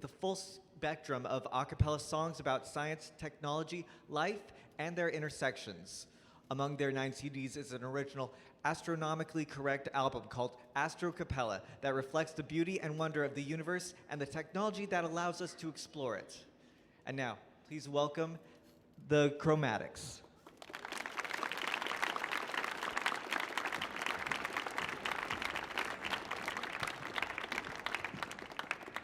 The full spectrum of a cappella songs about science, technology, life, and their intersections. Among their 9 CDs is an original astronomically correct album called AstroCappella that reflects the beauty and wonder of the universe and the technology that allows us to explore it. And now, please welcome the Chromatics.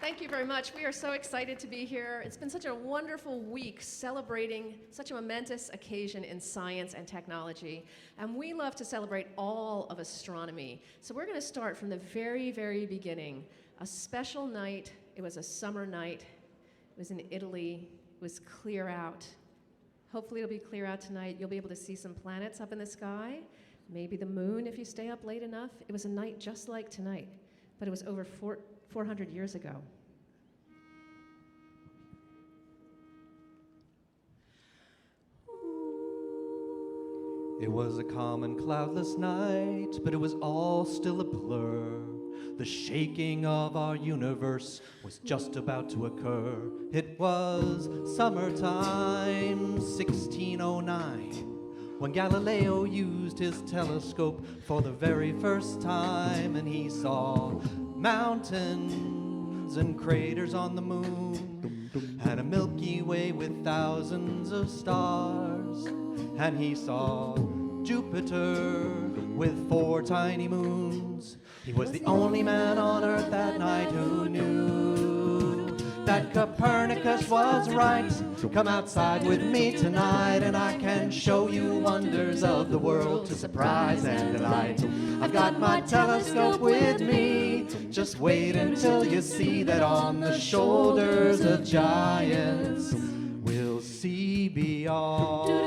Thank you very much. We are so excited to be here. It's been such a wonderful week celebrating such a momentous occasion in science and technology. And we love to celebrate all of astronomy. So we're going to start from the very, very beginning. A special night. It was a summer night. It was in Italy. It was clear out. Hopefully it'll be clear out tonight. You'll be able to see some planets up in the sky. Maybe the moon if you stay up late enough. It was a night just like tonight, but it was over 400 years ago. It was a calm and cloudless night, but it was all still a blur. The shaking of our universe was just about to occur. It was summertime, 1609, when Galileo used his telescope for the very first time, and he saw mountains and craters on the moon, and a Milky Way with thousands of stars. And he saw Jupiter with 4 tiny moons. He was the only man on Earth that night who knew that Copernicus was right. Come outside with me tonight and I can show you wonders of the world to surprise and delight. I've got my telescope with me. Just wait until you see that on the shoulders of giants we'll see beyond.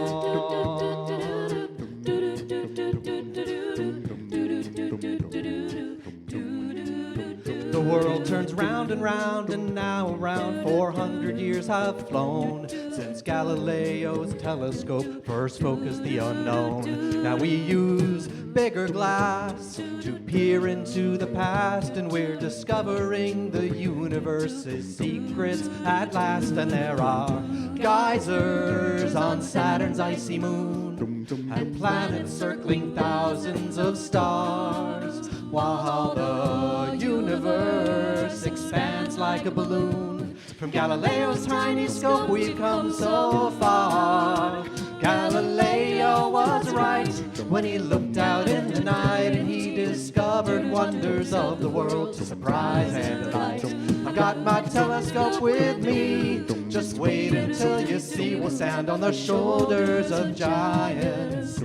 The world turns round and round, and now around 400 years have flown since Galileo's telescope first focused the unknown. Now we use bigger glass to peer into the past, and we're discovering the universe's secrets at last. And there are geysers on Saturn's icy moon, and planets circling thousands of stars, while the universe expands like a balloon. From Galileo's tiny scope we've come so far. Galileo was right when he looked out in the night, and he discovered wonders of the world to surprise and delight. I've got my telescope with me. Just wait until you see. We'll stand on the shoulders of giants,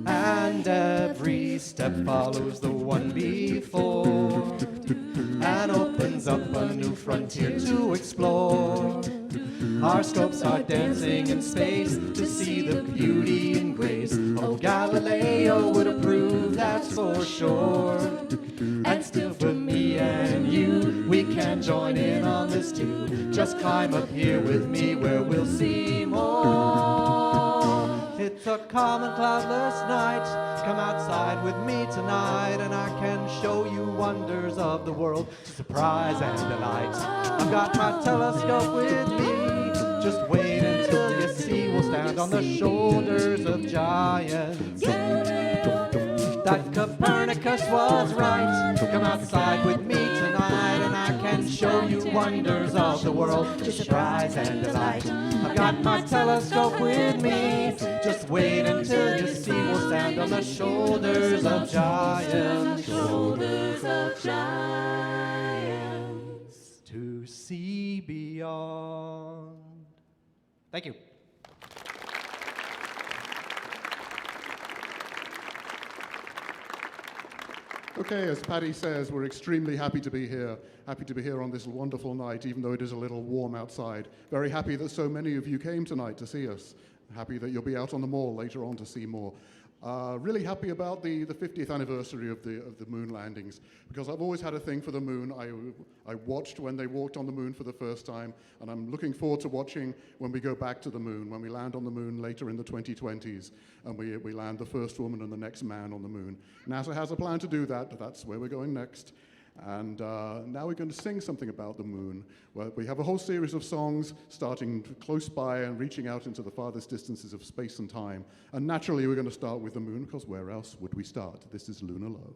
and every step follows the one before, and opens up a new frontier to explore. Our scopes are dancing in space to see the beauty and grace. Oh, Galileo would approve, that's for sure. And still for me and you, we can join in on this too. Just climb up here with me where we'll see more. It's a calm and cloudless night. Come outside with me tonight and I can show you wonders of the world to surprise and delight. I've got my telescope with me. Just wait until you see. We'll stand on the shoulders of giants. That Copernicus was right. Come outside with me tonight and I can show you wonders of the world to surprise and delight. I've got my telescope with me. Just wait until you see. We'll stand on the shoulders of giants. Shoulders of giants to see beyond. Thank you. Okay, as Paddy says, we're extremely happy to be here. Happy to be here on this wonderful night, even though it is a little warm outside. Very happy that so many of you came tonight to see us. Happy that you'll be out on the mall later on to see more. Really happy about the 50th anniversary of the moon landings, because I've always had a thing for the moon. I watched when they walked on the moon for the first time, and I'm looking forward to watching when we go back to the moon, when we land on the moon later in the 2020s, and we land the first woman and the next man on the moon. NASA has a plan to do that, but that's where we're going next. And now we're going to sing something about the moon. Well, we have a whole series of songs starting close by and reaching out into the farthest distances of space and time. And naturally, we're going to start with the moon, because where else would we start? This is Lunar Love.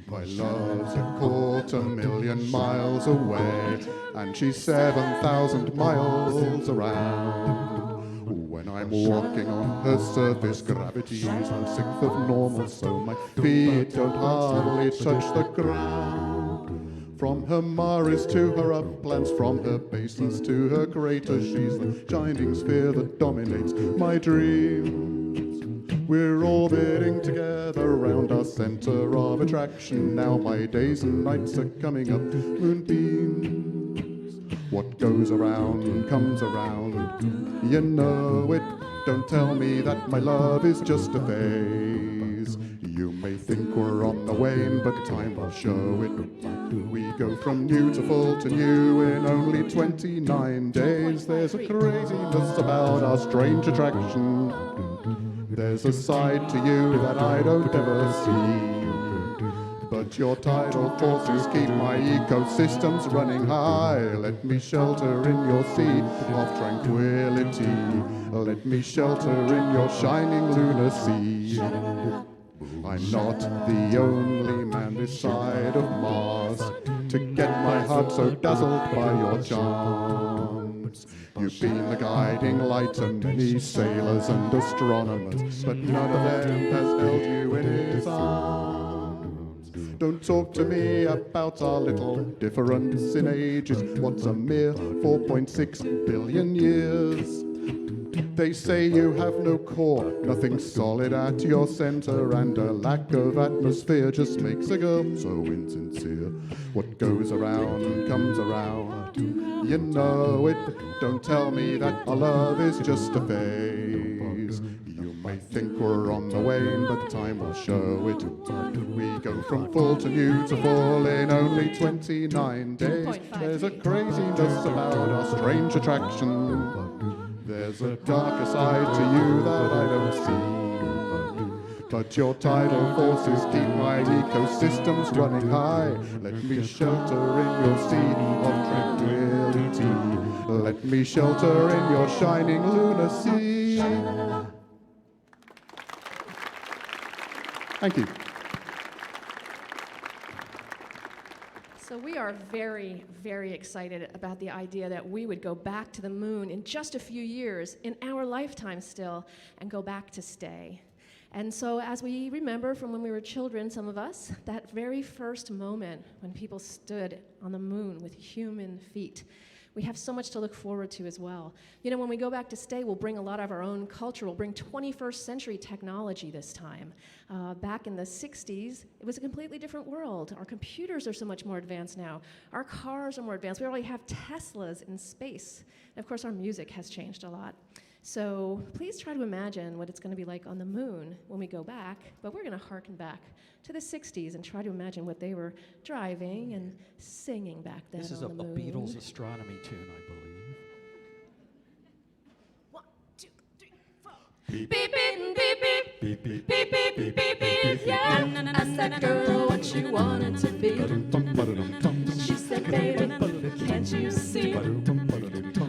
My love's a 250,000 miles away, and she's 7,000 miles around. When I'm walking on her surface, gravity's 1/6 of normal, so my feet don't hardly touch the ground. From her mares to her uplands, from her basins to her craters, she's the shining sphere that dominates my dreams. We're orbiting together around our center of attraction. Now my days and nights are coming up moonbeams. What goes around comes around. You know it. Don't tell me that my love is just a phase. You may think we're on the wane, but time will show it. We go from new to full to new in only 29 days. There's a craziness about our strange attraction. There's a side to you that I don't ever see. But your tidal forces keep my ecosystems running high. Let me shelter in your sea of tranquility. Let me shelter in your shining lunacy. I'm not the only man this side of Mars to get my heart so dazzled by your charms. You've been the guiding light to many sailors and astronomers, but none of them has held you in his arms. Don't talk to me about our little difference in ages. What's a mere 4.6 billion years? They say you have no core, nothing solid at your center, and a lack of atmosphere just makes a girl so insincere. What goes around comes around. You know it. Don't tell me that our love is just a phase. You may think we're on the wane, but time will show it. We go from full to new to full in only 29 days. There's a craziness about our strange attraction. There's a darker side to you that I don't see. But your tidal forces keep my ecosystems running high. Let me shelter in your sea of tranquility. Let me shelter in your shining lunacy. Thank you. So we are very, very excited about the idea that we would go back to the moon in just a few years, in our lifetime still, and go back to stay. And so as we remember from when we were children, some of us, that very first moment when people stood on the moon with human feet, we have so much to look forward to as well. You know, when we go back to stay, we'll bring a lot of our own culture. We'll bring 21st century technology this time. Back in the 60s, it was a completely different world. Our computers are so much more advanced now. Our cars are more advanced. We already have Teslas in space. And of course, our music has changed a lot. So please try to imagine what it's going to be like on the moon when we go back, but we're going to harken back to the 60s and try to imagine what they were driving and singing back then. This is a on the moon. Beatles astronomy tune, I believe. 1, 2, 3, 4. Beep, beep, beep, beep, beep, beep, beep, beep, beep, beep, yeah. Asked that girl what she wanted to be. She said, baby, can't you see?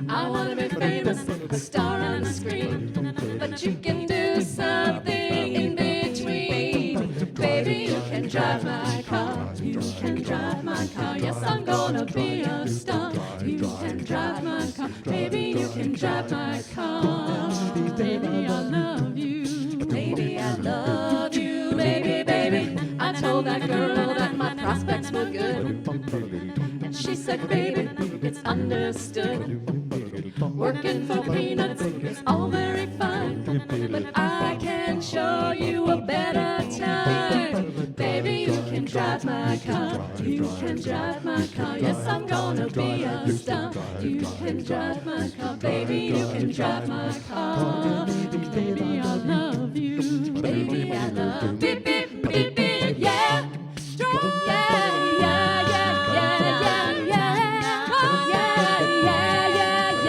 I want to be famous, a star on the screen, but you can do something in between. Baby, you can drive my car, you can drive my car. Yes, I'm gonna be a star. You can drive my car, baby, you can drive my car. Baby, I love you, baby, I love you, baby, baby. I told that girl that my prospects were good, and she said, baby, it's understood. Working for peanuts is all very fine, but I can show you a better time. Baby, you can drive my car, you can drive my car. Yes, I'm gonna be a star. You can drive my car, baby, you can drive my car. Baby, I love you, baby, I love you. Beep, beep, beep, beep, yeah. Drive, yeah, yeah, yeah, yeah, yeah, yeah. Oh, yeah, yeah, yeah,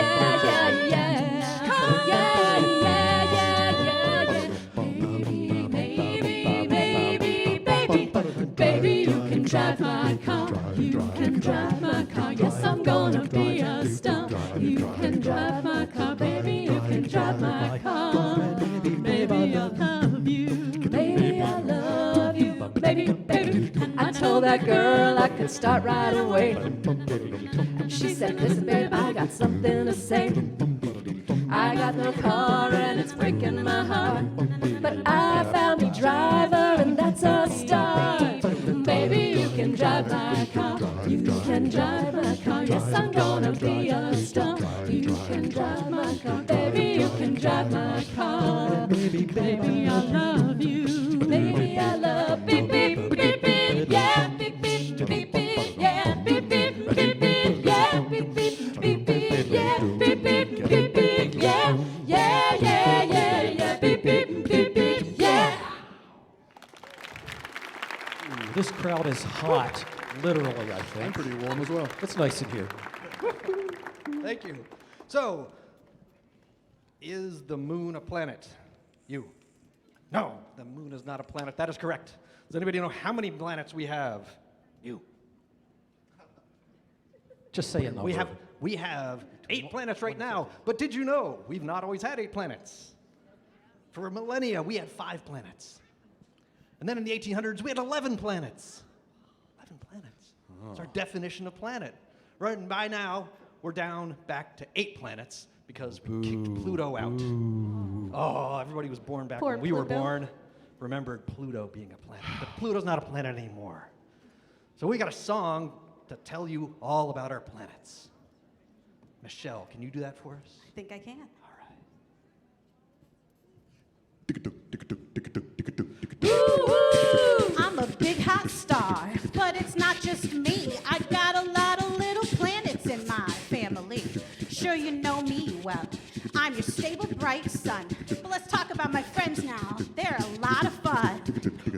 drive my car. You can drive my car. Yes, I'm gonna be a star. You can drive my car, baby. You can drive my car. Baby, I love you. Baby, I love you. Baby, baby. And I told that girl I could start right away. And she said, listen, babe, I got something to say. I got no car and it's breaking my heart, but I found me driver and that's a start. Baby, you can drive my car. You can drive my car. Yes, I'm gonna be a star. You can drive my car. Baby, you can drive my car. Baby, I love you. Baby, I love beep beep beep beep. Yeah, beep beep beep beep. Yeah, beep beep beep beep. Yeah, beep beep beep beep. Yeah, beep beep beep beep. Yeah, yeah, yeah, yeah, yeah. Beep beep beep beep. Yeah. This crowd is hot, literally, I I'm think. pretty warm as well. It's nice in here. Thank you. So, is the moon a planet? You. No, the moon is not a planet. That is correct. Does anybody know how many planets we have? You. Just say a number. We have 8 planets right now, but did you know we've not always had 8 planets? For millennia, we had 5 planets. And then in the 1800s, we had 11 planets. 11 planets. It's our definition of planet. Right, and by now, we're down back to 8 planets because we kicked Pluto out. Oh, everybody was born back Poor when we were Pluto. born, remembered Pluto being a planet. But Pluto's not a planet anymore. So we got a song to tell you all about our planets. Michelle, can you do that for us? I think I can. All right. Woo-hoo! I'm a big hot star, but it's not just me. I got a lot of little planets in my family. Sure, you know me well. I'm your stable, bright sun. But let's talk about my friends now. They're a lot of fun.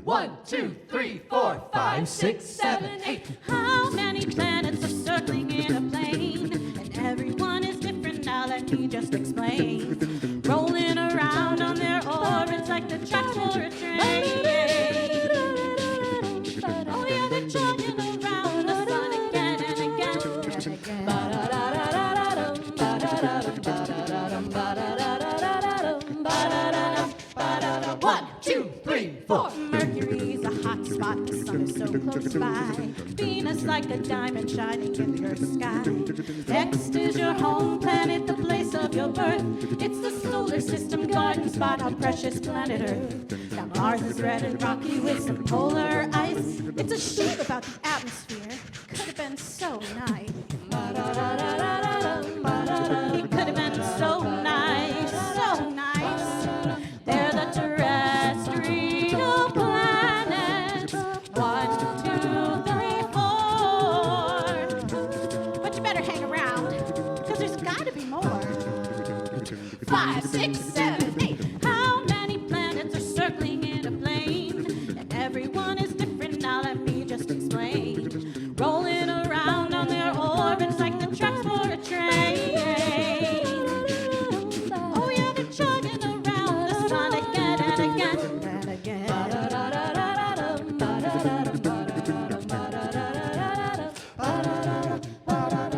1, 2, 3, 4, 5, 6, 7, 8. How many planets are circling in a plane? And everyone is different, now let me just explain. Rolling around on their orbits like the tracks for a train. Oh yeah, they're chugging around the sun again and again and again. 1, 2, 3, 4. Mercury's a hot spot, the sun is so close by. Venus like a diamond shining in your sky. Next is your home planet, the place of your birth. It's the solar system garden spot on precious planet Earth. Now Mars is red and rocky with some polar ice. It's a shame about the atmosphere. Could have been so nice. It could have been so nice, so nice. They're the terrestrial planets. 1, 2, 3, 4. But you better hang around, because there's got to be more. 5, 6, 7, 8. How many planets are circling in a plane? And everyone is different, now let me just explain. Rolling around on their orbits like the tracks for a train. Oh yeah, they're chugging around the sun again and again and again.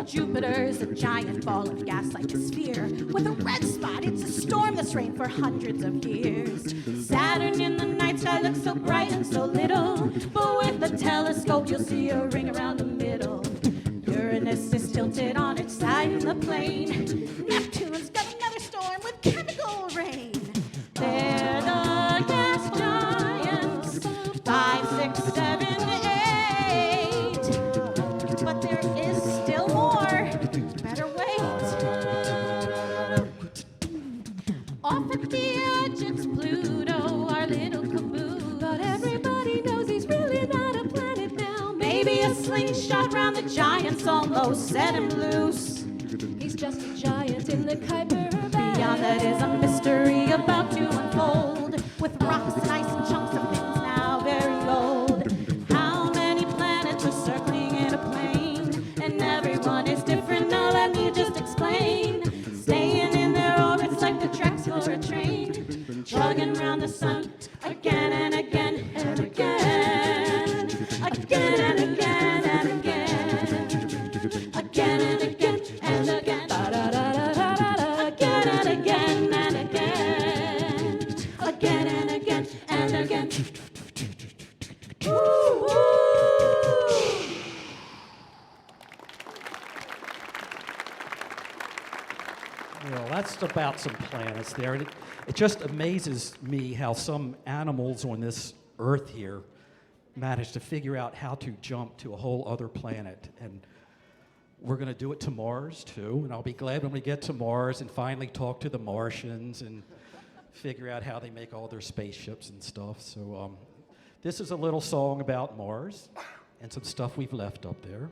Jupiter's a giant ball of gas like a sphere. With a red spot, it's a storm that's rained for hundreds of years. Saturn in the night sky looks so bright and so little. But with a telescope, you'll see a ring around the middle. Uranus is tilted on its side in the plane. Neptune's got another storm with chemical rain. They're the gas giants. 5, 6, 7, 8. But there is still more. Better wait. Off at the edge, it's Pluto, our little caboose. But everybody knows he's really not a planet now. Maybe a slingshot round the giants almost set him loose. He's just a giant in the Kuiper Belt. Beyond that is a mystery about to unfold, with rocks and ice and chunks of things now very old. How many planets are circling in a plane? And everyone is different, now let me just explain. Staying in their orbits like the tracks for a train. Chugging round the sun again and again and again. Again and again. again and again and again. Well, that's about some planets there. And it just amazes me how some animals on this Earth here manage to figure out how to jump to a whole other planet. And we're going to do it to Mars, too. And I'll be glad when we get to Mars and finally talk to the Martians and figure out how they make all their spaceships and stuff. So this is a little song about Mars and some stuff we've left up there.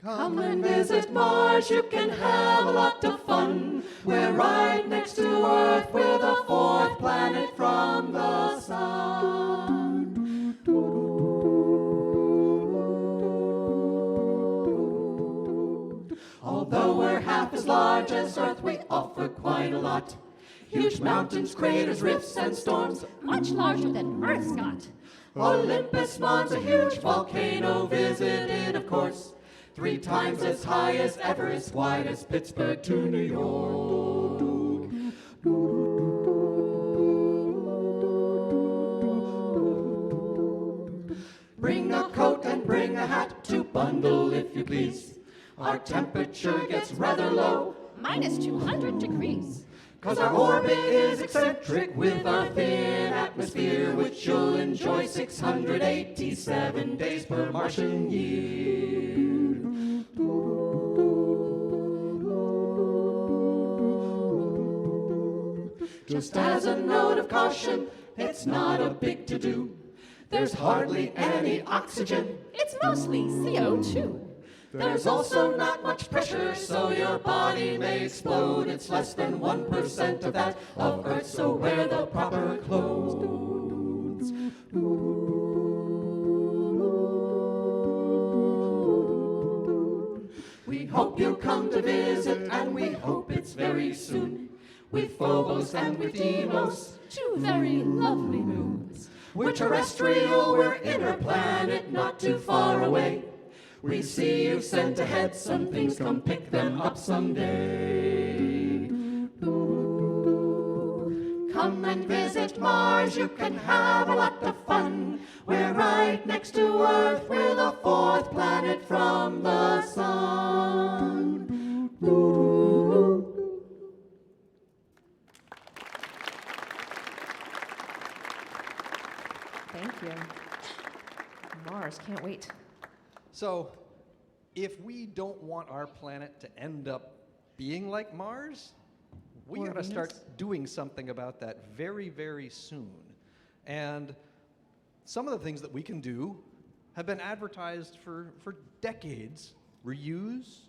Come and visit Mars, you can have a lot of fun. We're right next to Earth, we're the fourth planet from the sun. Although we're half as large as Earth, we offer quite a lot. Huge mountains, craters, rifts, and storms, Much larger than Earth's got. Olympus Mons, a huge volcano visited, of course. 3 times as high as Everest, wide as Pittsburgh to New York. Bring a coat and bring a hat to bundle, if you please. Our temperature gets rather low, Minus 200 degrees. 'cause our orbit is eccentric with our thin atmosphere, which you'll enjoy 687 days per Martian year. Just as a note of caution, it's not a big to-do. There's hardly any oxygen. It's mostly CO2. There's also not much pressure, so your body may explode. It's less than 1% of that of Earth, so wear the proper clothes. We hope you'll come to visit, and we hope it's very soon. With Phobos and with Deimos, 2 very lovely moons. we're terrestrial, we're inner planet, not too far away. We see you've sent ahead some things, come pick them up someday. Come and visit Mars, you can have a lot of fun. We're right next to Earth, we're the fourth planet from the sun. Thank you. Mars, can't wait. So, if we don't want our planet to end up being like Mars, we Or got to Venus? start doing something about that very, very soon. And some of the things that we can do have been advertised for decades. Reuse,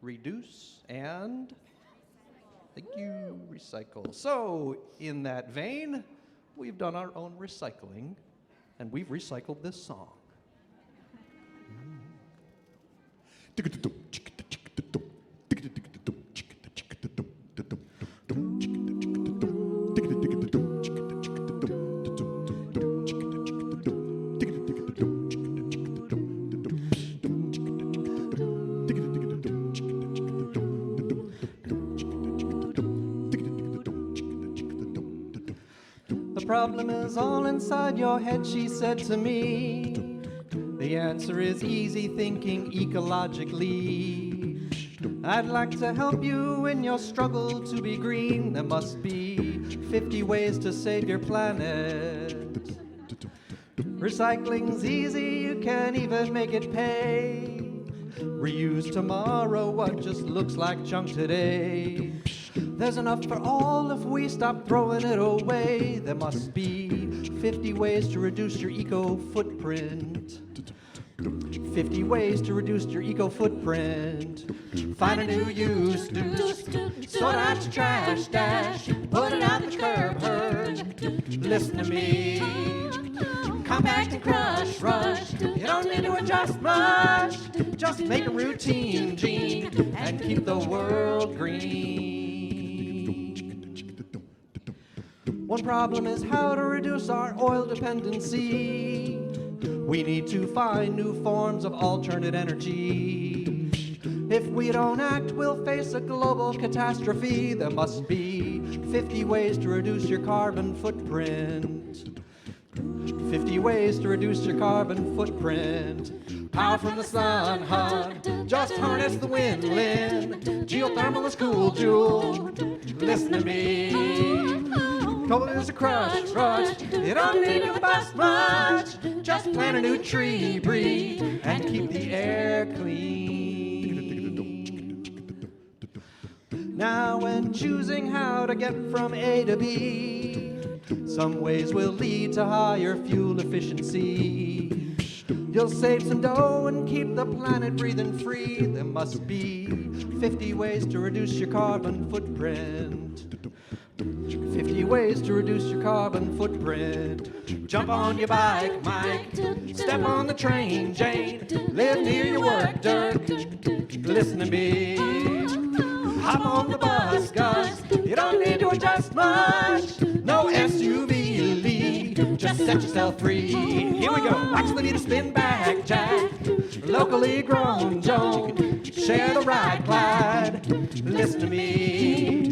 reduce, and thank you, recycle. So, in that vein, we've done our own recycling, and we've recycled this song. The problem is all inside your head, she said to me. The answer is easy thinking ecologically. I'd like to help you in your struggle to be green. There must be 50 ways to save your planet. Recycling's easy, you can even make it pay. Reuse tomorrow what just looks like junk today. There's enough for all if we stop throwing it away. There must be 50 ways to reduce your eco-footprint. 50 ways to reduce your eco-footprint. Find a new use, sort out your trash dash, put it out the curb, herd. Listen to me. Compact and crush, rush. You don't need to adjust much. Just make a routine, Gene, and keep the world green. One problem is how to reduce our oil dependency. We need to find new forms of alternate energy. If we don't act, we'll face a global catastrophe. There must be 50 ways to reduce your carbon footprint. 50 ways to reduce your carbon footprint. Power from the sun, hun. Just harness the wind, Lynn. Geothermal is cool, Jewel. Listen to me. Coal is a crush. You don't need to bust much. Just plant a new tree, breathe, and keep the air clean. Now, when choosing how to get from A to B, some ways will lead to higher fuel efficiency. You'll save some dough and keep the planet breathing free. There must be 50 ways to reduce your carbon footprint. 50 ways to reduce your carbon footprint. Jump on your bike, Mike. Step on the train, Jane. Live near your work, Dirk. Listen to me. Hop on the bus, Gus. You don't need to adjust much. No SUV, Lee. Just set yourself free. Here we go. Watch the needle spin back, Jack. Locally grown, Joan. Share the ride, Clyde. Listen to me.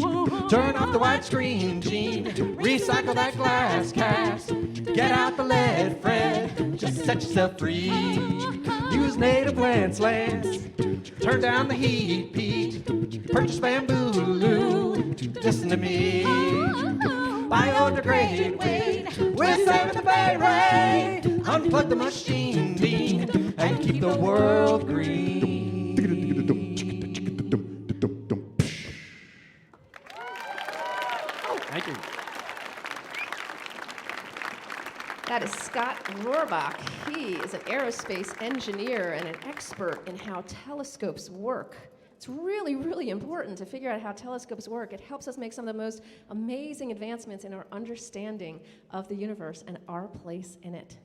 Turn off the widescreen, Gene. Recycle that glass, Cass. Get out the lead, Fred. Just set yourself free. Use native plants, Lance. Turn down the heat, Pete. Purchase bamboo, Lou. Listen to me. Biodegrade, Wade. We're saving the Bay Ray. Unplug the machine, Dean, and keep the world green. Thank you. That is Scott Rohrbach. He is an aerospace engineer and an expert in how telescopes work. It's really, really important to figure out how telescopes work. It helps us make some of the most amazing advancements in our understanding of the universe and our place in it.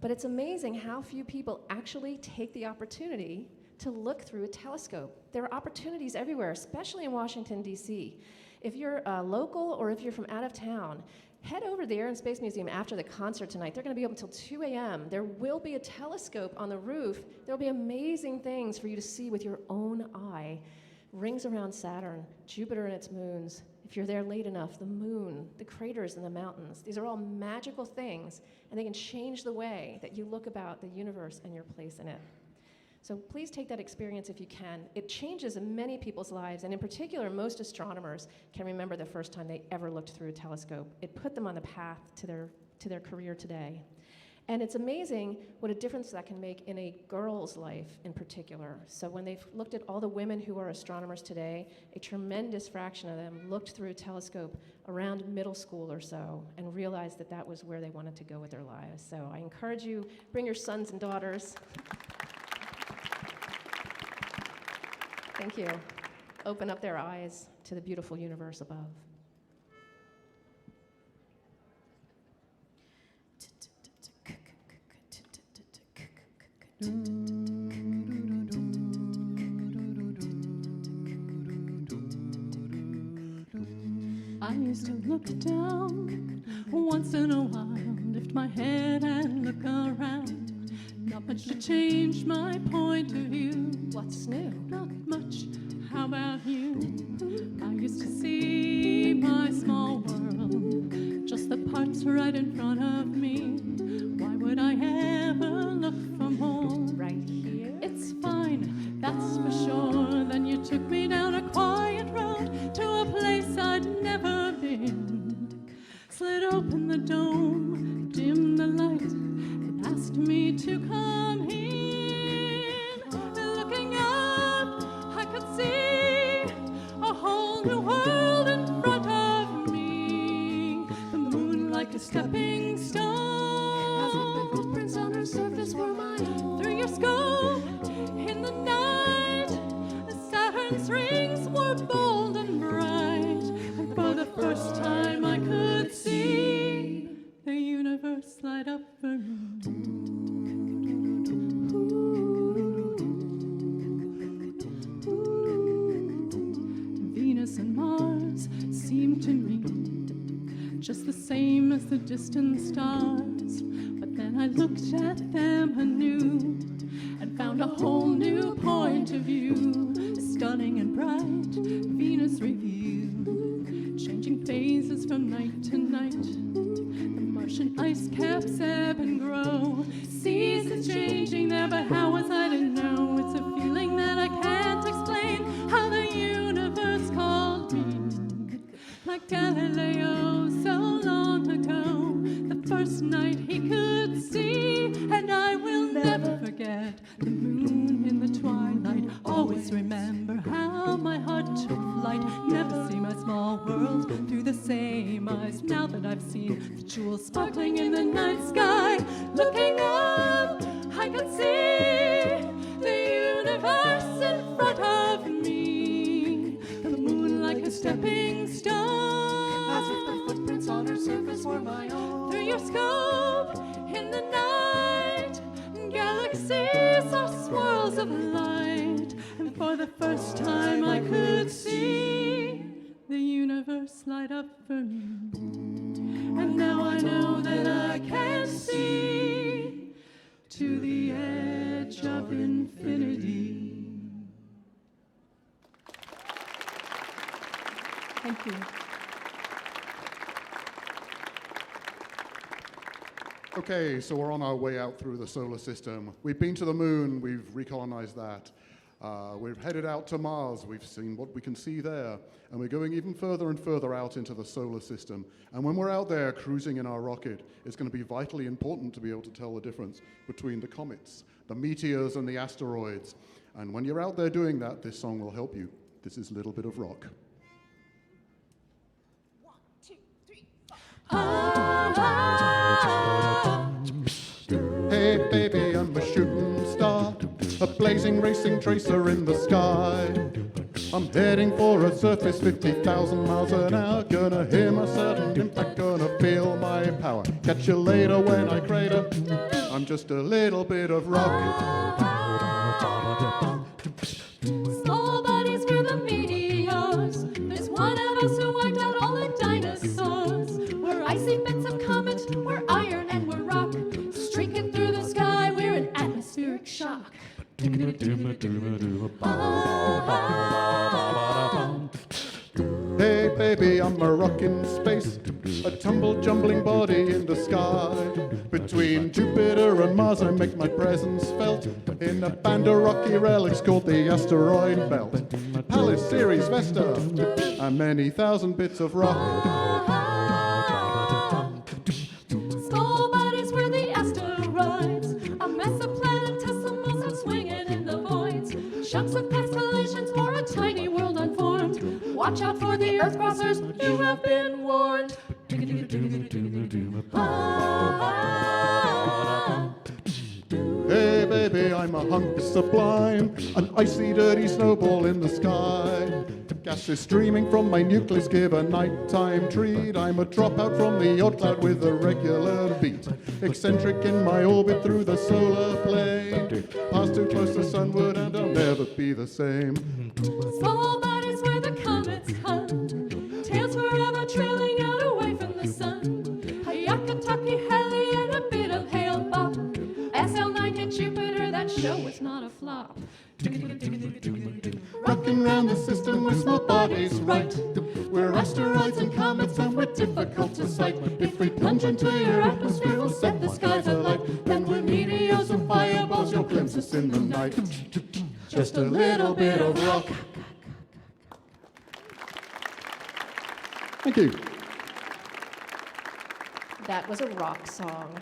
But it's amazing how few people actually take the opportunity to look through a telescope. There are opportunities everywhere, especially in Washington, D.C. If you're local or if you're from out of town, head over to the Air and Space Museum after the concert tonight. They're going to be open until 2 a.m. There will be a telescope on the roof. There will be amazing things for you to see with your own eye. Rings around Saturn, Jupiter and its moons. If you're there late enough, the moon, the craters in the mountains. These are all magical things, and they can change the way that you look about the universe and your place in it. So please take that experience if you can. It changes many people's lives, and in particular, most astronomers can remember the first time they ever looked through a telescope. It put them on the path to their career today. And it's amazing what a difference that can make in a girl's life in particular. So when they've looked at all the women who are astronomers today, a tremendous fraction of them looked through a telescope around middle school or so and realized that that was where they wanted to go with their lives. So I encourage you, bring your sons and daughters. Thank you. Open up their eyes to the beautiful universe above. I used to look down once in a while, lift my head and look around. Not much to change my point of view. What's new? Not much. How about you? I used to see my small world, just the parts right in front of me. Why would I ever look for more? Right here. It's fine, that's for sure. Then you took me down a quiet road to a place I'd never been. Slid open the dome, dimmed the light, and asked me to come in. Looking up, I could see a whole new world in front of me. The moon like a stepping stone. As if the footprints on her surface were my own. Through your scope, in the night, Saturn's rings were bold and bright. And for the first time I could see the universe light up for me. Venus and Mars seemed to me just the same as the distant stars. But then I looked at them anew and found a whole new point of view. stunning and bright. Venus Review, changing phases from night to night. The Martian ice caps ebb and grow. Seasons changing there, but how was I to know? It's a feeling that I can't explain. How the universe called me, like Galileo so long ago. The first night he could see, and I will never forget the moon in the twilight. Always remember how my heart took flight. Never see my small world through the same eyes. Now that I've seen the jewels sparkling in the night sky, looking up, I can see the universe in front of me. The moon like a stepping stone, as if the footprints on her surface were my own. Through your scope in the night, galaxies are swirls of light. And for the first time I could see the universe light up for me. And now I know that I can see to the edge of infinity. Thank you. Okay, so we're on our way out through the solar system. We've been to the moon, we've recolonized that. We've headed out to Mars, we've seen what we can see there, and we're going even further and further out into the solar system. And when we're out there cruising in our rocket, it's going to be vitally important to be able to tell the difference between the comets, the meteors, and the asteroids. And when you're out there doing that, this song will help you. This is a little bit of rock. 1, 2, 3, 4. Hey baby, I'm a shooting star, a blazing racing tracer in the sky. I'm heading for a surface 50,000 miles an hour. Gonna hear my sudden impact, gonna feel my power. Catch you later when I crater, I'm just a little bit of rock. Small bodies were the meteors. There's one of us who wiped out all the dinosaurs. We're icy bits of comet, we're iron and we're rock. Streaking through the sky, we're an atmospheric shock. Hey baby, I'm a rock in space, a tumble jumbling body in the sky. Between Jupiter and Mars I make my presence felt in a band of rocky relics called the asteroid belt. Pallas, Ceres, Vesta, and many thousand bits of rock. Small bodies were the asteroids, a mess of planetesimals are swinging in the voids. Chunks of constellations or a tiny world unformed. Watch out for the Earth crossers, you have been warned. Hey baby, I'm a hunk sublime, an icy dirty snowball in the sky. Gas is streaming from my nucleus, give a nighttime treat. I'm a dropout from the odd cloud with a regular beat. Eccentric in my orbit through the solar plane. Pass too close to sunward and I'll never be the same. Small bodies where the comets come, tails forever trailing out away from the sun. Hayakataki heli and a bit of hail bop. SL9 hit Jupiter, that show was not a flop. Rocking round the system with small bodies, right? We're asteroids and comets and we're difficult to sight. If we plunge into your atmosphere, we'll set the skies alight. Then we're meteors and fireballs, you'll glimpse us in the night. Just a little bit of rock. Thank you. That was a rock song.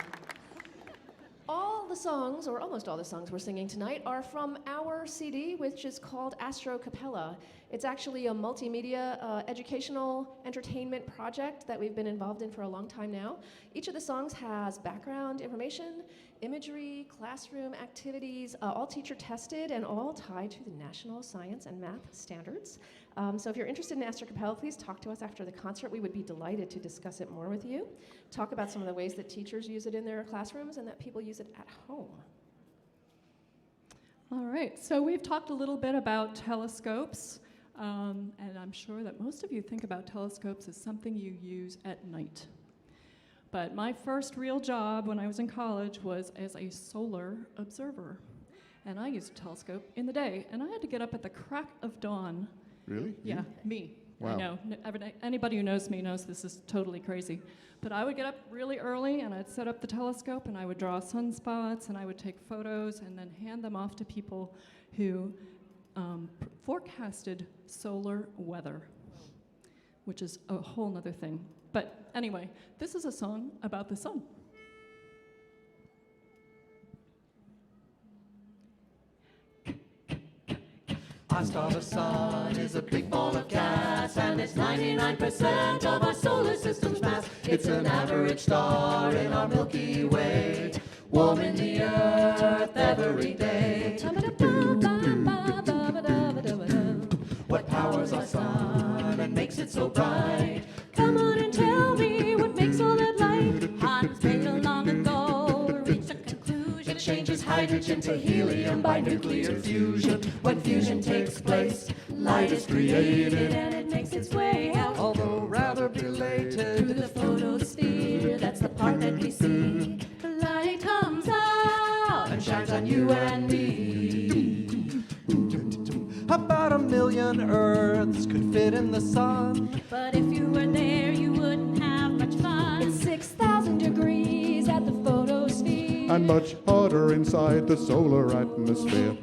All the songs, or almost all the songs we're singing tonight, are from our CD, which is called AstroCappella. It's actually a multimedia educational entertainment project that we've been involved in for a long time now. Each of the songs has background information, imagery, classroom activities, all teacher tested and all tied to the national science and math standards. So if you're interested in AstroCappella, please talk to us after the concert. We would be delighted to discuss it more with you. Talk about some of the ways that teachers use it in their classrooms and that people use it at home. All right, so we've talked a little bit about telescopes, and I'm sure that most of you think about telescopes as something you use at night. But my first real job when I was in college was as a solar observer. And I used a telescope in the day, and I had to get up at the crack of dawn. Really? Yeah, me. I Wow. know. Anybody who knows me knows this is totally crazy. But I would get up really early, and I'd set up the telescope, and I would draw sunspots, and I would take photos, and then hand them off to people who forecasted solar weather, which is a whole nother thing. But anyway, this is a song about the sun. I saw the sun is a big ball of gas, and it's 99% of our solar system's mass. It's an average star in our Milky Way, warming the Earth every day. What powers our sun and makes it so bright? Come on and tell me what makes all that light. Hans Bethe long ago reached a conclusion. It changes hydrogen to helium by nuclear fusion. When fusion takes place, light is created, And it makes its way out although rather through belated. the photosphere. That's the part that we see. The light comes out And shines on you and me. About 1 million Earths could fit in the sun. But if you were there, you wouldn't have much fun. It's 6,000 degrees at the photosphere. And much hotter inside the solar atmosphere.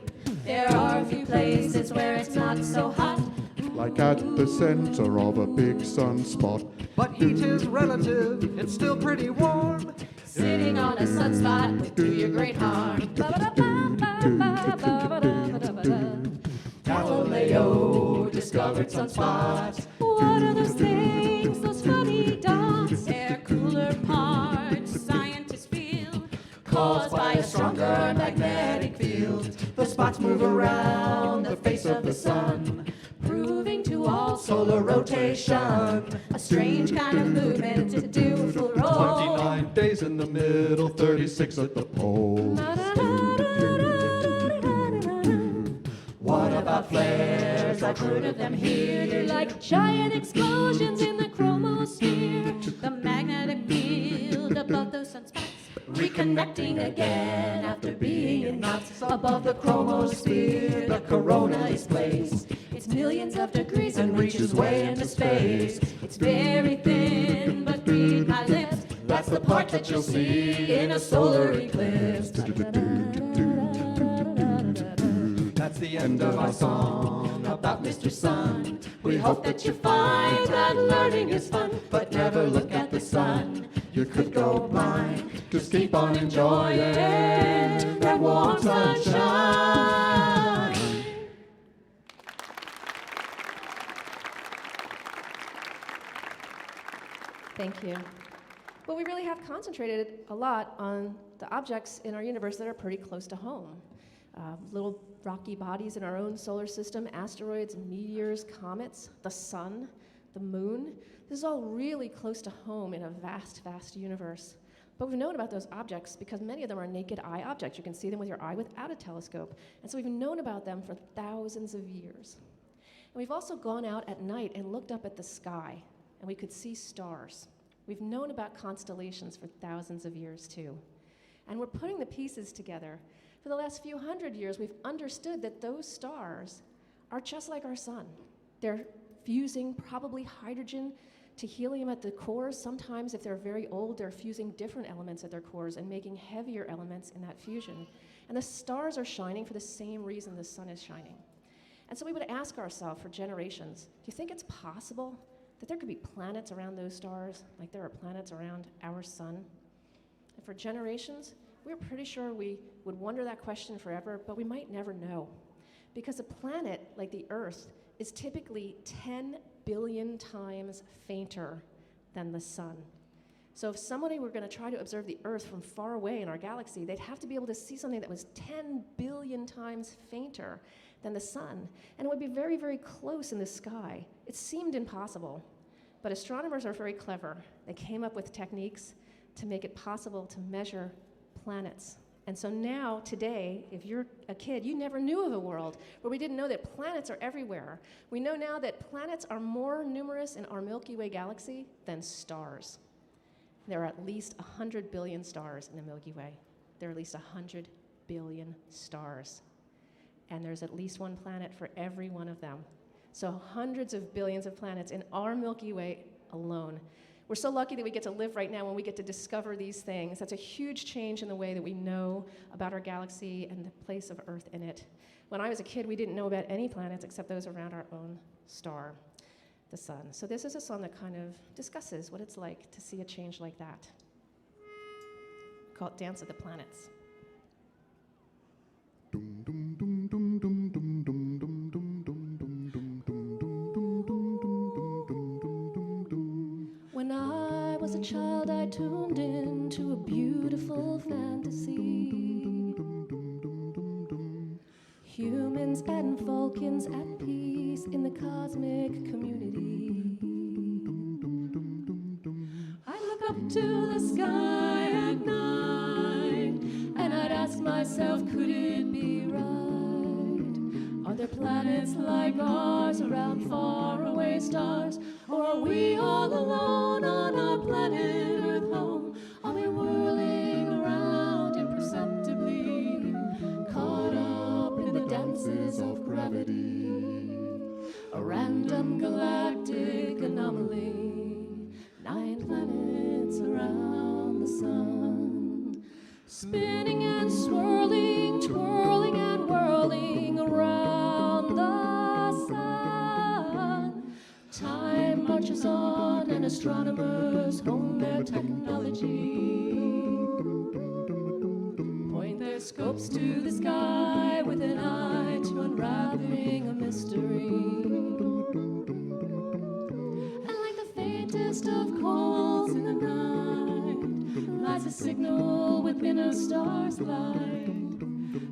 There are a few places where it's not so hot. Like at the center of a big sunspot. But heat is relative, it's still pretty warm. Sitting on a sunspot would do you great harm. Galileo discovered sunspots. What are those things, those funny dots? Air cooler parts, scientists feel, Caused by a stronger magnetic field. The spots move around the face of the sun, proving to all solar rotation. a strange kind of movement to do a full roll. 29 days in the middle, 36 at the pole. What about flares? I've heard of them here. They're like giant explosions in the chromosphere. The magnetic field above those sunspots reconnecting again after being in knots above the chromosphere. The corona is placed. It's millions of degrees and reaches way into space. It's very thin, but read my lips. That's the part that you'll see in a solar eclipse. That's the end of our song about Mr. Sun. We hope that you find that learning is fun, but never look at the sun. You could go blind. Just keep on enjoying that warm sunshine. Thank you. Well, we really have concentrated a lot on the objects in our universe that are pretty close to home. Little rocky bodies in our own solar system, asteroids, meteors, comets, the sun, the moon. This is all really close to home in a vast, vast universe. But we've known about those objects because many of them are naked eye objects. You can see them with your eye without a telescope. And so we've known about them for thousands of years. And we've also gone out at night and looked up at the sky, and we could see stars. We've known about constellations for thousands of years too. And we're putting the pieces together. For the last few hundred years, we've understood that those stars are just like our sun. They're fusing probably hydrogen to helium at the cores. Sometimes, if they're very old, they're fusing different elements at their cores and making heavier elements in that fusion. And the stars are shining for the same reason the sun is shining. And so we would ask ourselves for generations, do you think it's possible that there could be planets around those stars, like there are planets around our sun? And for generations, we're pretty sure we would wonder that question forever, but we might never know. Because a planet like the Earth is typically 10 billion times fainter than the sun. So if somebody were going to try to observe the Earth from far away in our galaxy, they'd have to be able to see something that was 10 billion times fainter than the sun. And it would be very, very close in the sky. It seemed impossible. But astronomers are very clever. They came up with techniques to make it possible to measure planets. And so now, today, if you're a kid, you never knew of a world where we didn't know that planets are everywhere. We know now that planets are more numerous in our Milky Way galaxy than stars. There are at least 100 billion stars in the Milky Way. There are at least 100 billion stars. and there's at least one planet for every one of them. So hundreds of billions of planets in our Milky Way alone. We're so lucky that we get to live right now when we get to discover these things. That's a huge change in the way that we know about our galaxy and the place of Earth in it. When I was a kid, we didn't know about any planets except those around our own star, the sun. So this is a song that kind of discusses what it's like to see a change like that. Called Dance of the Planets. When I was a child, I tuned into a beautiful fantasy. Humans and Vulcans at peace in the cosmic community. I look up to the sky at night, and I'd ask myself, could it be right? Are there planets like ours around faraway stars? Or are we all alone on our planet Earth home? Are we whirling around imperceptibly, caught up in the dances of gravity? A random galactic anomaly, 9 planets around the sun, spinning and swirling, twirling and whirling around the sun. Time marches on and astronomers hone their technology, point their scopes to the sky with an eye to unraveling a mystery. And like the faintest of coals in the night lies a signal within a star's light,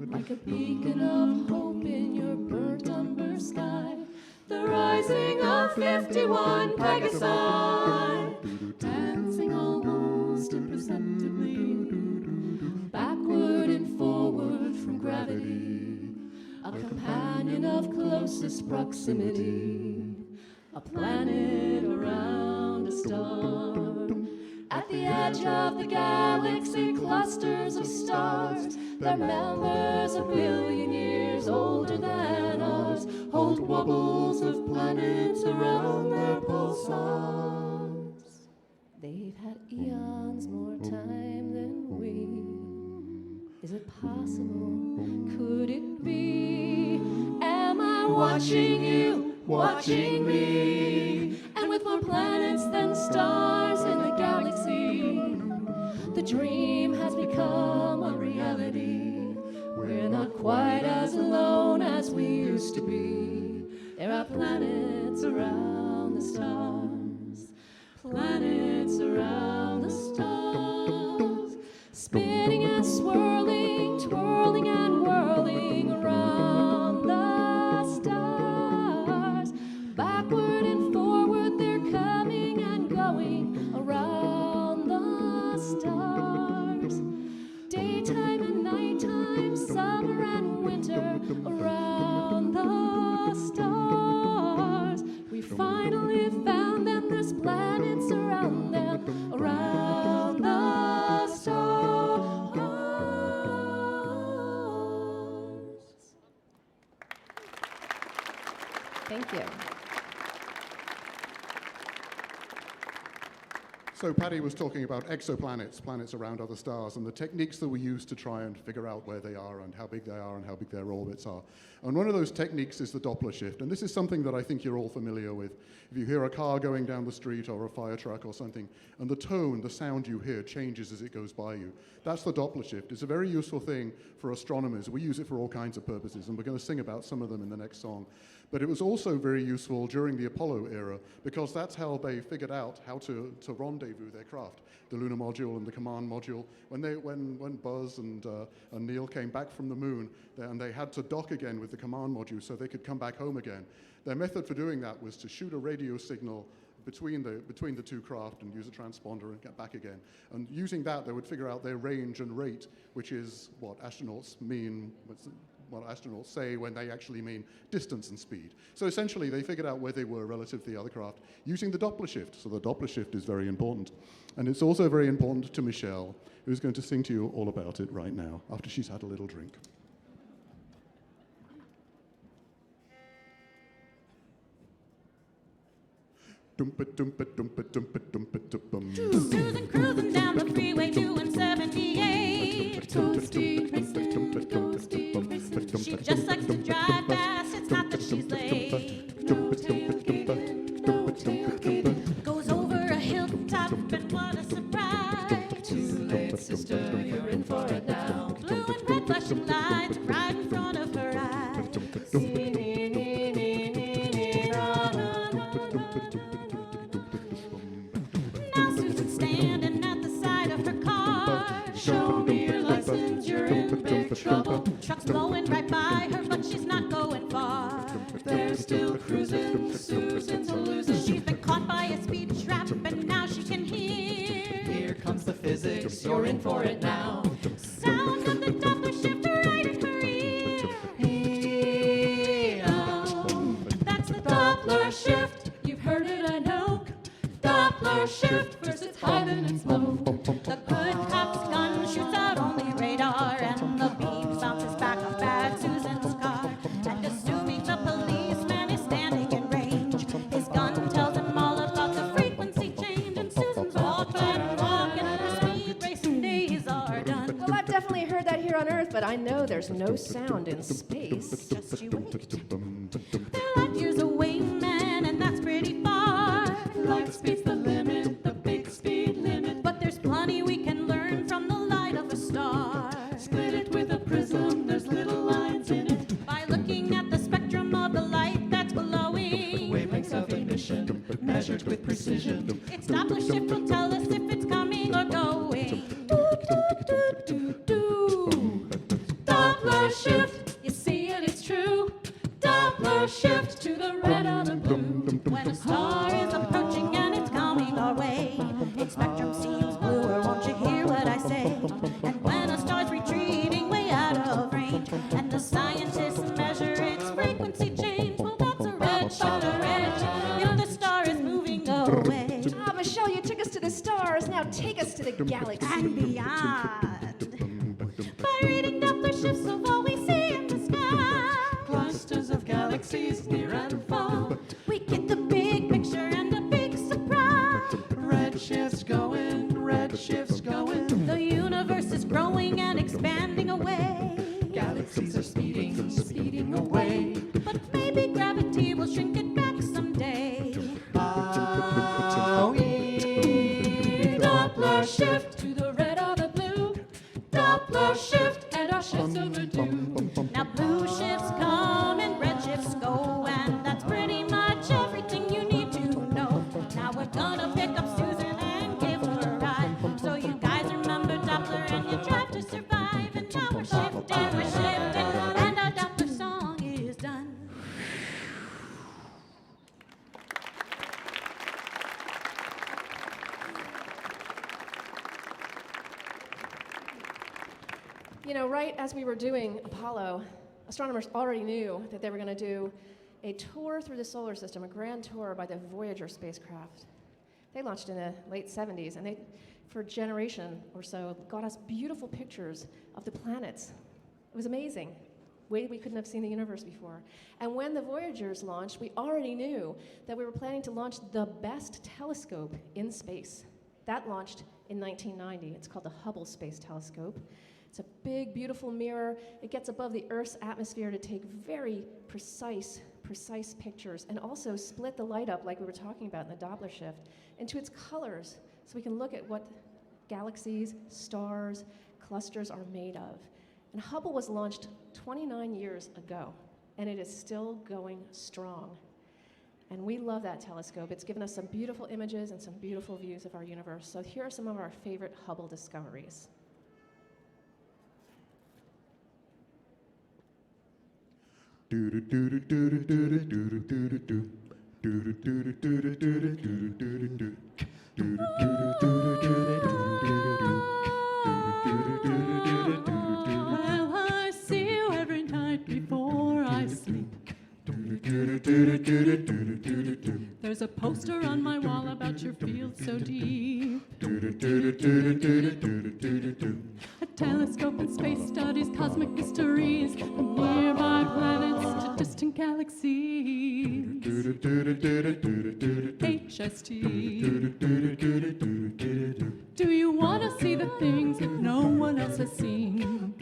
like a beacon of hope in your burnt umber sky. The rising of 51 Pegasi, dancing almost imperceptibly, backward and forward from gravity, a companion of closest proximity, a planet around a star. At the edge of the galaxy, clusters of stars, their members a billion years older than ours, hold wobbles of planets around their pulsars. They've had eons more time than we. Is it possible? Could it be? Am I watching you, watching me? And with more planets than stars in the galaxy, the dream has become a reality. We're not quite as alone as we used to be. There are planets around the stars, planets around the stars, spinning and swirling, twirling and whirling around the stars. Backward and forward, they're coming and going around the stars. Daytime and nighttime, summer and winter, around the stars. We finally found them, there's planets around them, around the stars. Thank you. So Paddy was talking about exoplanets, planets around other stars, and the techniques that we use to try and figure out where they are and how big they are and how big their orbits are. And one of those techniques is the Doppler shift, and this is something that I think you're all familiar with. If you hear a car going down the street or a fire truck or something, and the tone, the sound you hear changes as it goes by you, that's the Doppler shift. It's a very useful thing for astronomers. We use it for all kinds of purposes, and we're going to sing about some of them in the next song. But it was also very useful during the Apollo era, because that's how they figured out how to rendezvous their craft, the lunar module and the command module. When Buzz and Neil came back from the moon, and they had to dock again with the command module so they could come back home again, their method for doing that was to shoot a radio signal between the two craft and use a transponder and get back again. And using that, they would figure out their range and rate, which is what astronauts mean, what astronauts say when they actually mean distance and speed. So essentially, they figured out where they were relative to the other craft using the Doppler shift. So the Doppler shift is very important. And it's also very important to Michelle, who's going to sing to you all about it right now, after she's had a little drink. Cruising, cruising down the freeway doing 78. Toasty, racing, toasty, racing. She just likes to drive fast, it's not that she's late. No tailgating, no tailgating. Goes over a hilltop and what a surprise. Too late, sister, you're in for it now. Blue and red flashing lights right in front of her eyes. Now Susan's standing at the side of her car. Show me your license, you're in big trouble. Truck's blowing right by her, but she's not going far. They're still cruising, Susan's a loser. She's been caught by a speed trap, and now she can hear. Here comes the physics, you're in for it now. Sound of the Doppler Shift right in her ear. That's the Doppler Shift, you've heard it, I know. Doppler Shift, first it's high, then it's low. The good cop's gun shoots out only radar, and the beam bounces back on bad Susan's car. And assuming the policeman is standing in range, his gun tells him all about the frequency change. And Susan's walking and walking, and her speed racing days are done. Well, I've definitely heard that here on Earth, but I know there's no sound in space. Just you wait. They're light years away, man, and that's pretty far. Light speed's the limit, the big speed limit. But there's plenty we can learn from the light of a star. Split it with a prism, there's little lines in it. By looking at the spectrum of the light that's glowing. Wavelengths of emission, measured with precision. Its Doppler shift will tell us if it's coming or going. Doppler Shift, you see it, it's true. Doppler Shift to the red or the blue. When a star is approaching and it's coming our way, its spectrum seems bluer, won't you hear what I say? And when a star's retreating way out of range, and the scientists measure its frequency change, well, that's a red shift, a red shift, if the star is moving away. Ah, Michelle, you took us to the stars. Now take us to the galaxy. And beyond. By reading Doppler shifts of all we see in the sky, Clusters of galaxies near and far. we get the big picture and a big surprise. Red shift's going, red shift's going. The universe is growing and expanding away. Galaxies are speeding, speeding away. But maybe gravity will shrink it back someday. Doppler Shift to the red or the blue. Doppler Shift and our shift's overdue. Now blue shifts come and red shifts go, and that's pretty much everything you need to know. Now we're gonna pick up Susan and give her a ride, so you guys remember Doppler and you drive to survive. And now we're shifting, and our Doppler song is done. You know, right as we were doing Apollo, astronomers already knew that they were going to do a tour through the solar system, a grand tour by the Voyager spacecraft. They launched in the late 70s, and they, for a generation or so, got us beautiful pictures of the planets. It was amazing, way we couldn't have seen the universe before. And when the Voyagers launched, we already knew that we were planning to launch the best telescope in space. That launched in 1990. It's called the Hubble Space Telescope. It's a big, beautiful mirror. It gets above the Earth's atmosphere to take very precise pictures, and also split the light up, like we were talking about in the Doppler shift, into its colors, so we can look at what galaxies, stars, clusters are made of. And Hubble was launched 29 years ago, and it is still going strong. And we love that telescope. It's given us some beautiful images and some beautiful views of our universe. So here are some of our favorite Hubble discoveries. Well, I see you every night before I sleep. There's a poster on my wall about your field so deep. telescope in space studies cosmic mysteries from nearby planets to distant galaxies. HST. Do you want to see the things that no one else has seen?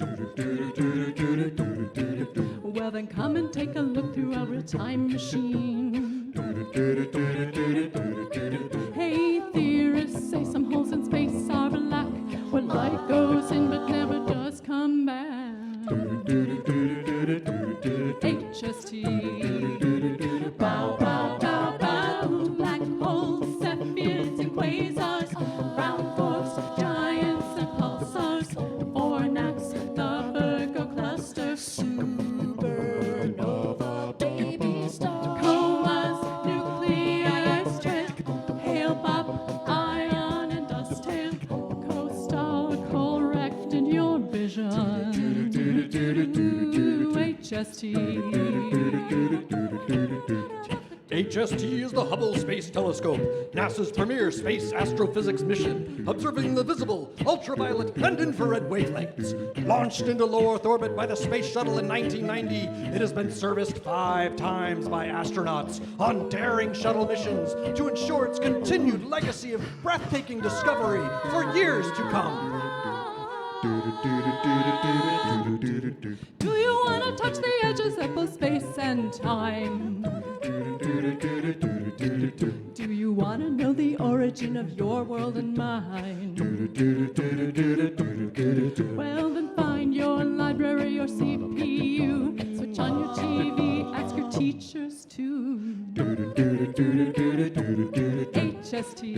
Well, then come and take a look through our real-time machine. Hey, theorists say some holes in space are black, where light goes in but never does come back. HST. Bow, bow, bow, bow. Black holes, Cepheids, and quasars, brown dwarfs, giants, and pulsars, fornax, the Virgo cluster, supernova, baby star, comas, nuclei, strand, hail bob, ion, and dust tail, co-star, correct in your vision. HST. HST is the Hubble Space Telescope, NASA's premier space astrophysics mission, observing the visible, ultraviolet, and infrared wavelengths. Launched into low Earth orbit by the Space Shuttle in 1990, it has been serviced 5 times by astronauts on daring shuttle missions to ensure its continued legacy of breathtaking discovery for years to come. Do you want to touch the edges of both space and time? Do you want to know the origin of your world and mine? Well, then find your library or CPU. Switch on your TV, ask your teachers too. HST.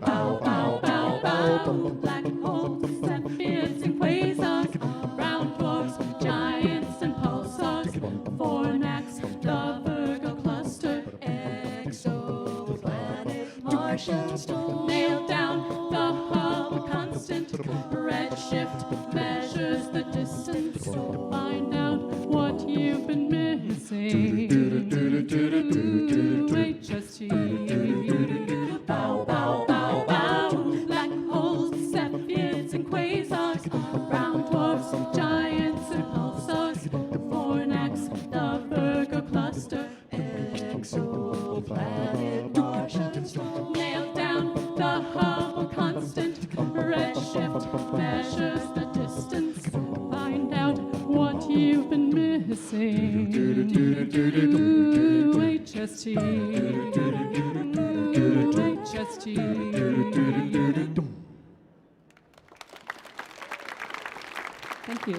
Bow, bow, bow, bow. Black holes, Cepheids, and quasars, brown dwarfs, giants, and pulsars, fornax, the Virgo cluster, exoplanet, Martian storm. Nail down the Hubble constant. Redshift measures the distance. Find out what you've been missing. HST. Bow, bow, bow, bow. Black holes, Cepheids, and quasars, brown dwarfs, giants, and pulsars, fornax, the Virgo cluster, exoplanet, Martian storm. Nail down the Hubble constant. Redshift measures the distance. Find out what you've been missing. HST. HST. Thank you.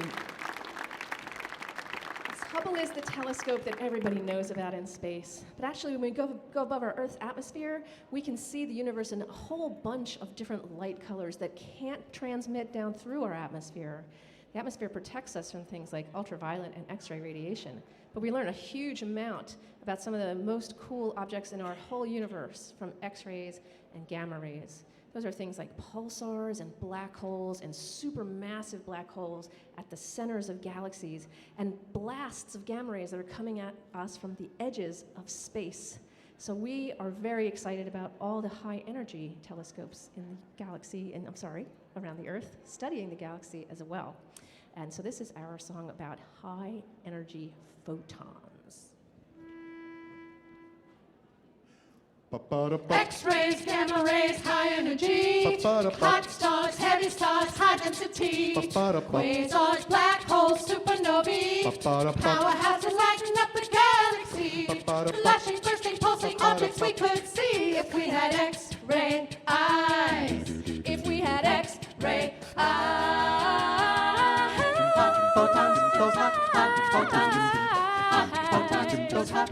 Hubble is the telescope that everybody knows about in space. But actually, when we go above our Earth's atmosphere, we can see the universe in a whole bunch of different light colors that can't transmit down through our atmosphere. The atmosphere protects us from things like ultraviolet and X-ray radiation. But we learn a huge amount about some of the most cool objects in our whole universe, from X-rays and gamma rays. Those are things like pulsars and black holes and supermassive black holes at the centers of galaxies, and blasts of gamma rays that are coming at us from the edges of space. So we are very excited about all the high energy telescopes in the galaxy, and around the Earth, studying the galaxy as well. And so this is our song about high energy photons. X-rays, gamma rays, high energy. Hot stars, heavy stars, high density. Quasars, black holes, supernovae. Powerhouses lighting up the galaxy. Flashing, bursting, pulsing objects we could see if we had X-ray eyes. If we had X-ray eyes. Those hot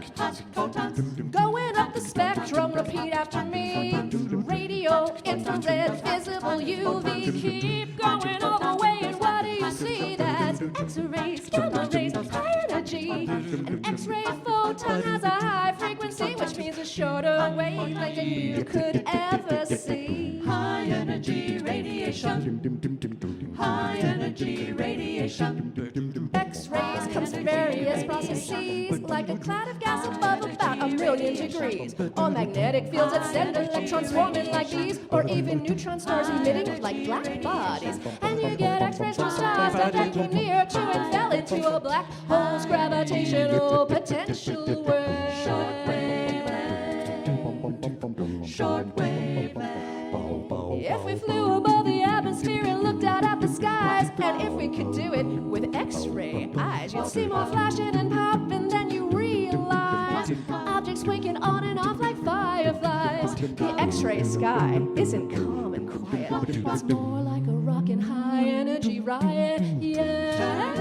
photons. Going up the spectrum, repeat after me. Radio, infrared, visible, UV. Keep going all the way, and what do you see? That's X-rays, gamma rays, high energy. An X-ray photon has a high frequency, which means a shorter wavelength than you could ever see. High energy radiation. High energy radiation. X-rays comes from various processes, like a cloud of gas above about 1,000,000 degrees, or magnetic fields that send electrons swarming like bees, or even neutron stars emitting like black bodies. And you get X-rays from stars that get you near to and fell into a black hole's gravitational potential wave. Shortwave. If we flew above the atmosphere and looked out at the skies, and if we could do it with X-ray eyes, you'd see more flashing and popping than you realize. Objects winking on and off like fireflies. The X-ray sky isn't calm and quiet. It's more like a rockin' high-energy riot. Yeah.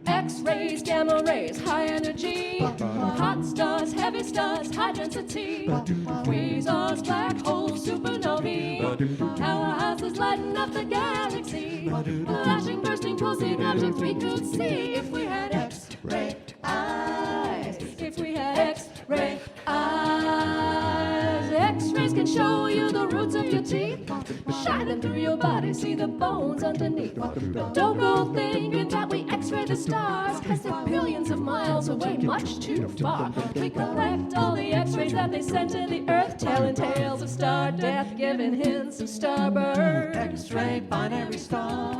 X-rays, gamma rays, high energy, hot stars, heavy stars, high density, quasars, black holes, supernovae, powerhouses lighting up the galaxy, flashing, bursting, pulsing objects we could see if we had X-ray eyes, if we had X-ray eyes. X-rays can show you the roots of your teeth, shine them through your body, see the bones underneath. But don't go thinking that we X-ray the stars, 'cause they're billions of miles away, much too far. We collect all the X-rays that they send to the Earth, telling tales of star death, giving hints of star birth. X-ray binary star.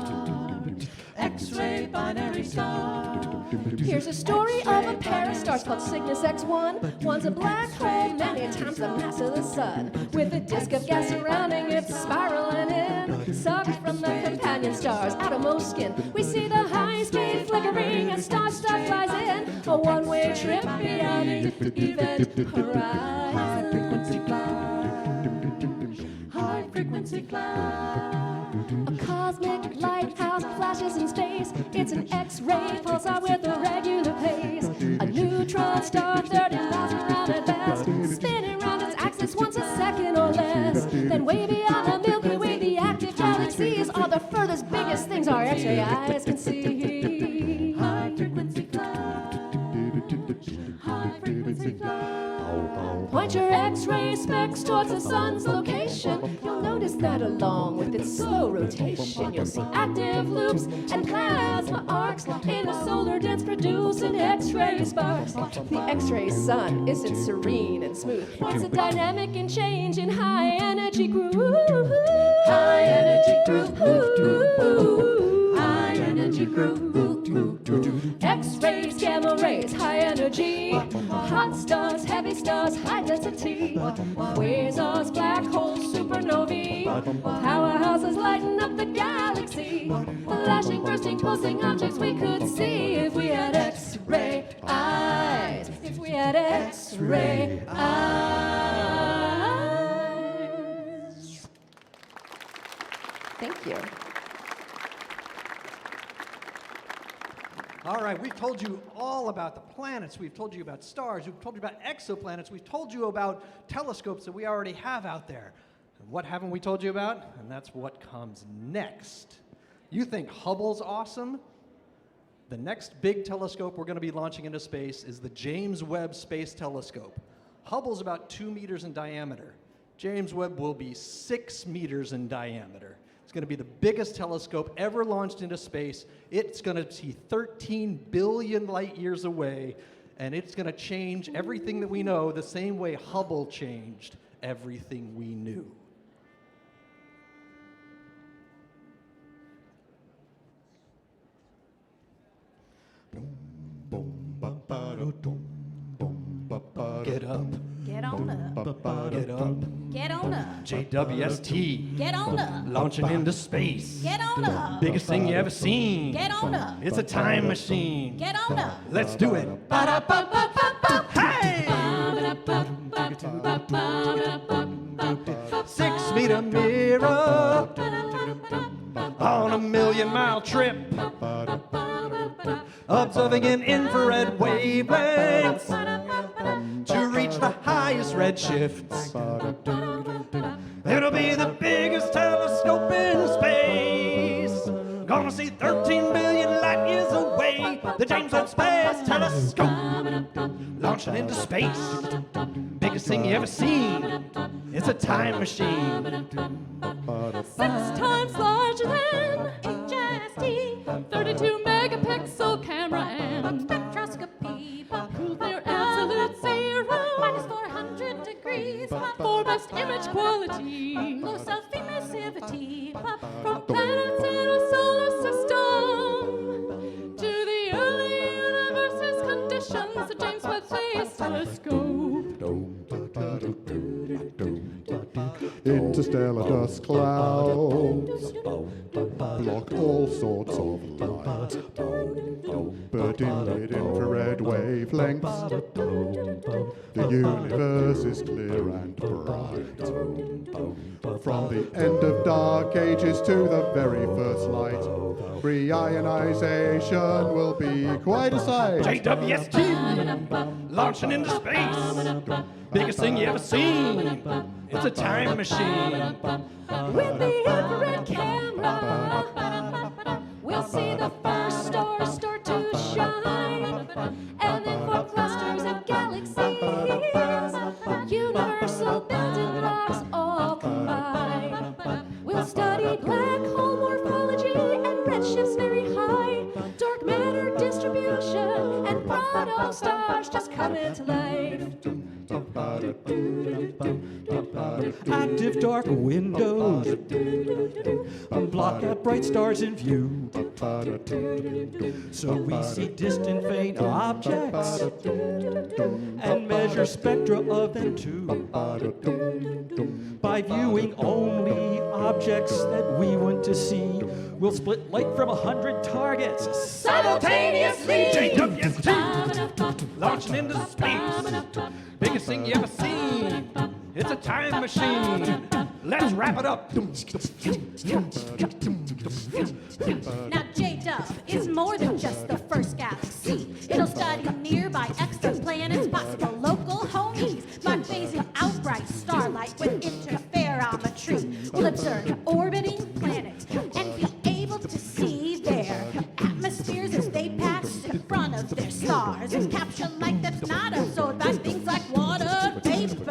X-ray binary star. Here's a story of a pair of stars called Cygnus X1. One's a black hole, many times the mass of the sun, with a disk of gas surrounding it, spiraling in, sucked from the companion star's outermost skin. We see the high speed flickering as star flies in, a one-way trip beyond the event horizon. High frequency cloud. A cosmic lighthouse flashes in space. It's an X-ray pulsar with a regular pace. A neutron star 30,000 around at best, spinning round its axis once a second or less. Then way beyond the Milky Way, the active galaxies are the furthest, biggest things our X-ray eyes can see. High frequency cloud. High frequency cloud. Point your X-ray specs towards the sun's location. You'll notice that along with its slow rotation, you'll see active loops and plasma arcs in the solar dance producing X-ray sparks. The X-ray sun isn't serene and smooth. It's a dynamic and changing high energy groove. High energy groove. High energy groove. X-rays, gamma rays, high energy, hot stars, heavy stars, high density, quasars, black holes, supernovae, powerhouses lighting up the galaxy, flashing, bursting, pulsing objects we could see if we had X-ray eyes, if we had X-ray eyes. Thank you. All right, we've told you all about the planets, we've told you about stars, we've told you about exoplanets, we've told you about telescopes that we already have out there. And what haven't we told you about? And that's what comes next. You think Hubble's awesome? The next big telescope we're going to be launching into space is the James Webb Space Telescope. Hubble's about 2 meters in diameter. James Webb will be 6 meters in diameter. It's going to be the biggest telescope ever launched into space. It's going to see 13 billion light years away, and it's going to change everything that we know the same way Hubble changed everything we knew. Get up. Get on up. Get up. Get on up. JWST. Get on up. Launching into space. Get on up. Biggest thing you ever seen. Get on up. It's a time machine. Get on up. Let's do it. Hey! 6 meter mirror on a 1,000,000-mile trip, observing in infrared wavelengths to reach the highest redshifts. It'll be the biggest telescope in space. Gonna see 13 billion light years away. The James Webb Space Telescope launching into space. Biggest thing you ever seen. It's a time machine. 6 times larger than best image quality. Low self-emissivity. From planets in our solar system to the early universe's conditions, the James Webb Space Telescope. Interstellar dust clouds block all sorts of light, but in mid-infrared wavelengths, the universe is clear and bright. From the end of dark ages to the very first light, reionization will be quite a sight. JWST, launching into space. Biggest thing you ever seen. It's a time machine. With the infrared camera, we'll see the first stars start to shine. And then for clusters of galaxies, universal building blocks all combine. We'll study black hole morphology and redshifts very high. Dark matter distribution and proto stars just come into life. Active dark windows block out bright stars in view. So we see distant faint objects and measure spectra of them too. By viewing only objects that we want to see, we'll split light from 100 targets Simultaneously. JWST, launching into space. Biggest thing you ever seen. It's a time machine. Let's wrap it up. Now, J-Dub is more than just the first galaxy. It'll study nearby exoplanets, possible local homies, by phasing out bright starlight with interferometry. We'll observe orbiting planets and be able to see their atmospheres as they pass in front of their stars and capture light that's not absorbed by things like water vapor.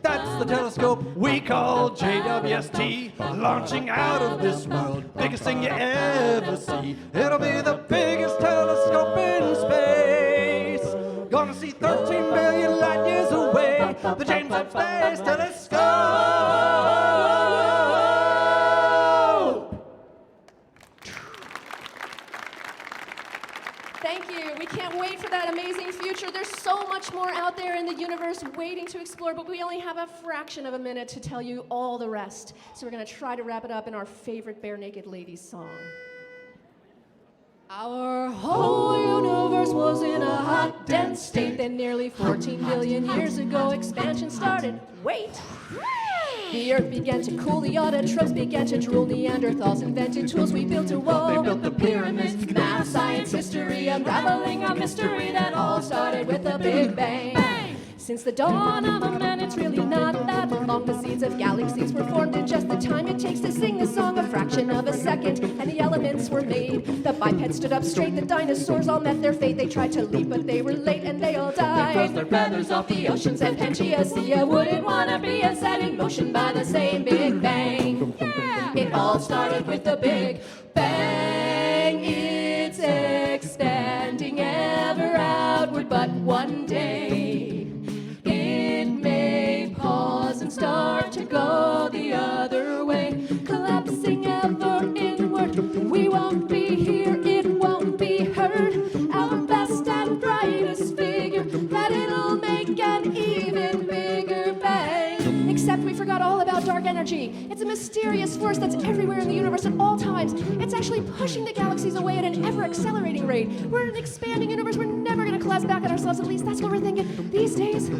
That's the telescope we call JWST, launching out of this world. Biggest thing you ever see. It'll be the biggest telescope in space. Gonna see 13 billion light years away. The James Webb Space Telescope. Thank you. We can't wait for that amazing future. There's so much more out there in the universe waiting to explore, but we only have a fraction of a minute to tell you all the rest. So we're going to try to wrap it up in our favorite Bare Naked Ladies song. Our whole universe was in a hot, dense state. Then nearly 14 billion years ago, expansion started. Wait! The earth began to cool, the autotrophs began to drool, Neanderthals invented tools, we built a wall. They built the pyramids, math, science, history, unraveling a mystery that all started with a Big Bang. Since the dawn of a man, it's really not that long. The seeds of galaxies were formed in just the time it takes to sing a song, a fraction of a second, and the elements were made. The bipeds stood up straight, the dinosaurs all met their fate. They tried to leap, but they were late, and they all died. They froze their feathers off the oceans, and Pangaea wouldn't wanna be set in motion by the same Big Bang. Yeah. It all started with the Big Bang. It's expanding ever outward, but one day and start to go the other way, collapsing ever inward. We won't be here, it won't be heard. Our best and brightest figure, that it'll make an even bigger bang. Except we forgot all about dark energy. It's a mysterious force that's everywhere in the universe at all times. It's actually pushing the galaxies away at an ever-accelerating rate. We're in an expanding universe. We're never going to collapse back on ourselves. At least that's what we're thinking these days.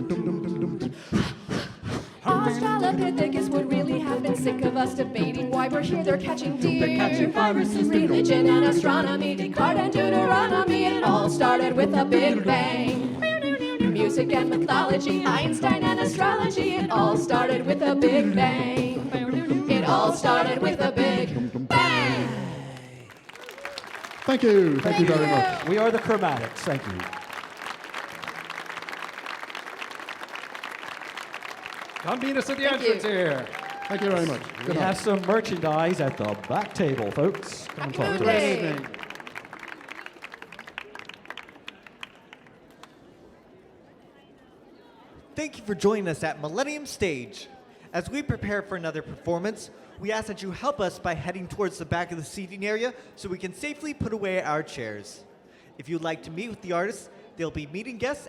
Australopithecus would really have been sick of us debating why we're here. They're catching deer. They're catching viruses. Religion and astronomy, Descartes and Deuteronomy. It all started with a Big Bang. Music and mythology, Einstein and astrology. It all started with a Big Bang. It all started with a Big Bang. Thank you. Thank you very much. We are the Chromatics. Thank you. Come meet us at the entrance here. Thank you very much. We Good have night. some merchandise at the back table, folks. Come and talk to us. Evening. Thank you for joining us at Millennium Stage. As we prepare for another performance, we ask that you help us by heading towards the back of the seating area so we can safely put away our chairs. If you'd like to meet with the artists, they'll be meeting guests